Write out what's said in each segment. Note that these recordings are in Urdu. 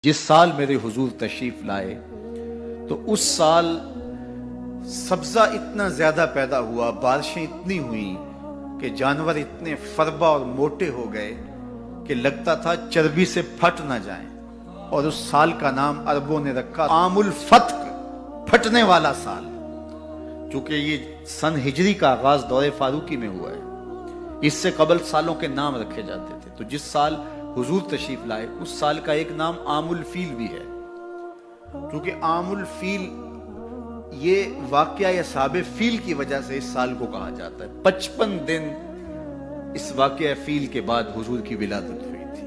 جس سال میرے حضور تشریف لائے تو اس سال سبزہ اتنا زیادہ پیدا ہوا، بارشیں اتنی ہوئیں کہ جانور اتنے فربا اور موٹے ہو گئے کہ لگتا تھا چربی سے پھٹ نہ جائیں، اور اس سال کا نام عربوں نے رکھا عام الفتق، پھٹنے والا سال، چونکہ یہ سن ہجری کا آغاز دور فاروقی میں ہوا ہے۔ اس سے قبل سالوں کے نام رکھے جاتے تھے، تو جس سال حضور تشریف لائے اس سال کا ایک نام عام الفیل بھی ہے، کیونکہ عام الفیل یہ واقعہ اصحاب فیل کی وجہ سے اس سال کو کہا جاتا ہے۔ 55 دن اس واقعہ فیل کے بعد حضور کی ولادت ہوئی تھی،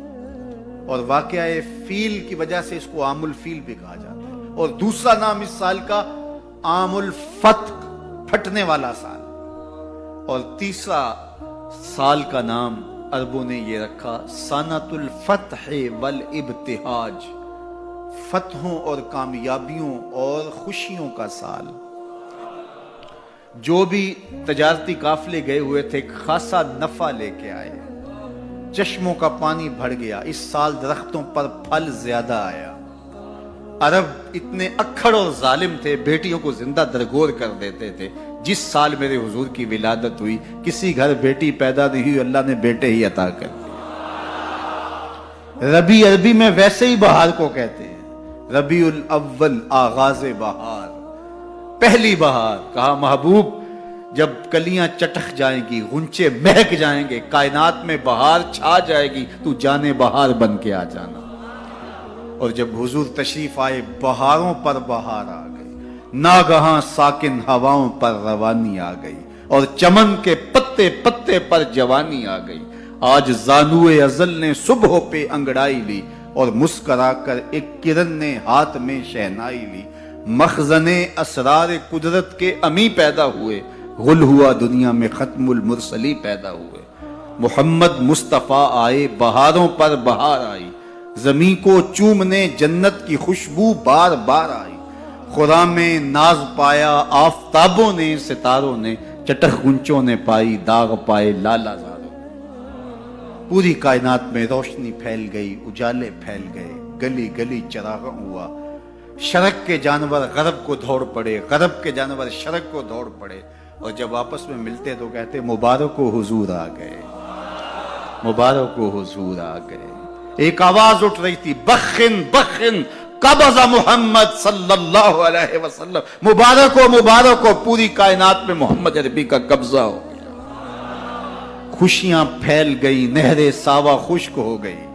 اور واقعہ فیل کی وجہ سے اس کو عام الفیل بھی کہا جاتا ہے۔ اور دوسرا نام اس سال کا عام الفتق، پھٹنے والا سال، اور تیسرا سال کا نام عربوں نے یہ رکھا سنۃ الفتح والابتہاج، فتحوں اور کامیابیوں اور خوشیوں کا سال۔ جو بھی تجارتی قافلے گئے ہوئے تھے خاصا نفع لے کے آئے، چشموں کا پانی بڑھ گیا، اس سال درختوں پر پھل زیادہ آیا۔ عرب اتنے اکھڑ اور ظالم تھے، بیٹیوں کو زندہ درگور کر دیتے تھے۔ جس سال میرے حضور کی ولادت ہوئی کسی گھر بیٹی پیدا نہیں ہوئی، اللہ نے بیٹے ہی عطا کر دیے۔ ربیع عربی میں ویسے ہی بہار کو کہتے ہیں، ربیع الاول آغاز بہار، پہلی بہار۔ کہا محبوب جب کلیاں چٹخ جائیں گی، غنچے مہک جائیں گے، کائنات میں بہار چھا جائے گی، تو جانے بہار بن کے آ جانا۔ اور جب حضور تشریف آئے بہاروں پر بہار آ گئی، ناگہاں ساکن ہواؤں پر روانی آ گئی، اور چمن کے پتے پتے پر جوانی آ گئی۔ آج زانوئے ازل نے صبح پہ انگڑائی لی، اور مسکرا کر ایک کرن نے ہاتھ میں شہنائی لی۔ مخزن اسرار قدرت کے امی پیدا ہوئے، غل ہوا دنیا میں ختم المرسلی پیدا ہوئے۔ محمد مصطفیٰ آئے، بہاروں پر بہار آئی، زمین کو چومنے جنت کی خوشبو بار بار آئی۔ خرام میں ناز پایا آفتابوں نے، ستاروں نے، چٹخ گنچوں نے پائی، داغ پائے لالا زاروں۔ پوری کائنات میں روشنی پھیل گئی، اجالے پھیل گئے، گلی گلی چراغاں ہوا۔ شرق کے جانور غرب کو دوڑ پڑے، غرب کے جانور شرق کو دوڑ پڑے، اور جب آپس میں ملتے تو کہتے مبارک ہو حضور آ گئے، مبارک ہو حضور آ گئے۔ ایک آواز اٹھ رہی تھی، بخن بخن قبض محمد صلی اللہ علیہ وسلم، مبارک ہو مبارک ہو، پوری کائنات میں محمد عربی کا قبضہ ہو گیا۔ خوشیاں پھیل گئی، نہر ساوا خشک ہو گئی،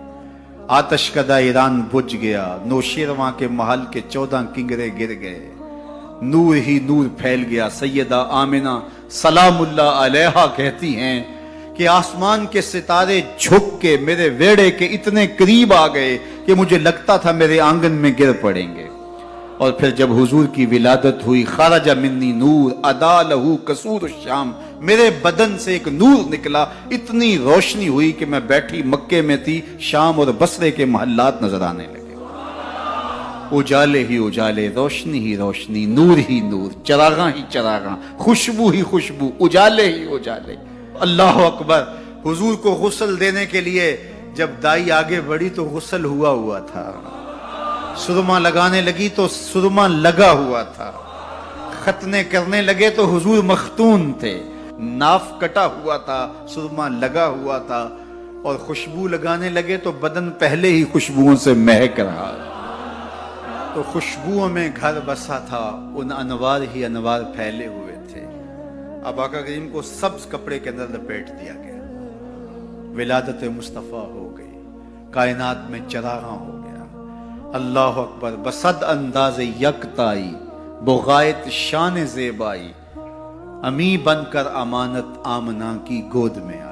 آتش کدہ ایران بجھ گیا، نوشیرواں کے محل کے 14 کنگرے گر گئے، نور ہی نور پھیل گیا۔ سیدہ آمنہ سلام اللہ علیہا کہتی ہیں کہ آسمان کے ستارے جھک کے میرے ویڑے کے اتنے قریب آ گئے کہ مجھے لگتا تھا میرے آنگن میں گر پڑیں گے۔ اور پھر جب حضور کی ولادت ہوئی، خرج منی نور ادا لہو قصور الشام، میرے بدن سے ایک نور نکلا، اتنی روشنی ہوئی کہ میں بیٹھی مکے میں تھی، شام اور بصرے کے محلات نظر آنے لگے۔ اجالے ہی اجالے، روشنی ہی روشنی، نور ہی نور، چراغاں ہی چراغاں، خوشبو ہی خوشبو، اجالے ہی اجالے۔ اللہ اکبر۔ حضور کو غسل دینے کے لیے جب دائی آگے بڑھی تو غسل ہوا تھا، سرما لگانے لگی تو سرما لگا ہوا تھا، ختنے کرنے لگے تو حضور مختون تھے، ناف کٹا ہوا تھا، سرما لگا ہوا تھا، اور خوشبو لگانے لگے تو بدن پہلے ہی خوشبوؤں سے مہک رہا، تو خوشبوؤں میں گھر بسا تھا، ان انوار ہی انوار پھیلے ہوئے تھے۔ اب آقا کریم کو سبز کپڑے کے اندر لپیٹ دیا گیا، ولادت مصطفیٰ ہو گئی، کائنات میں چراغاں ہو گیا۔ اللہ اکبر۔ بصد انداز یکتائی، بغایت شان زیبائی، امی بن کر امانت آمنہ کی گود میں آئی۔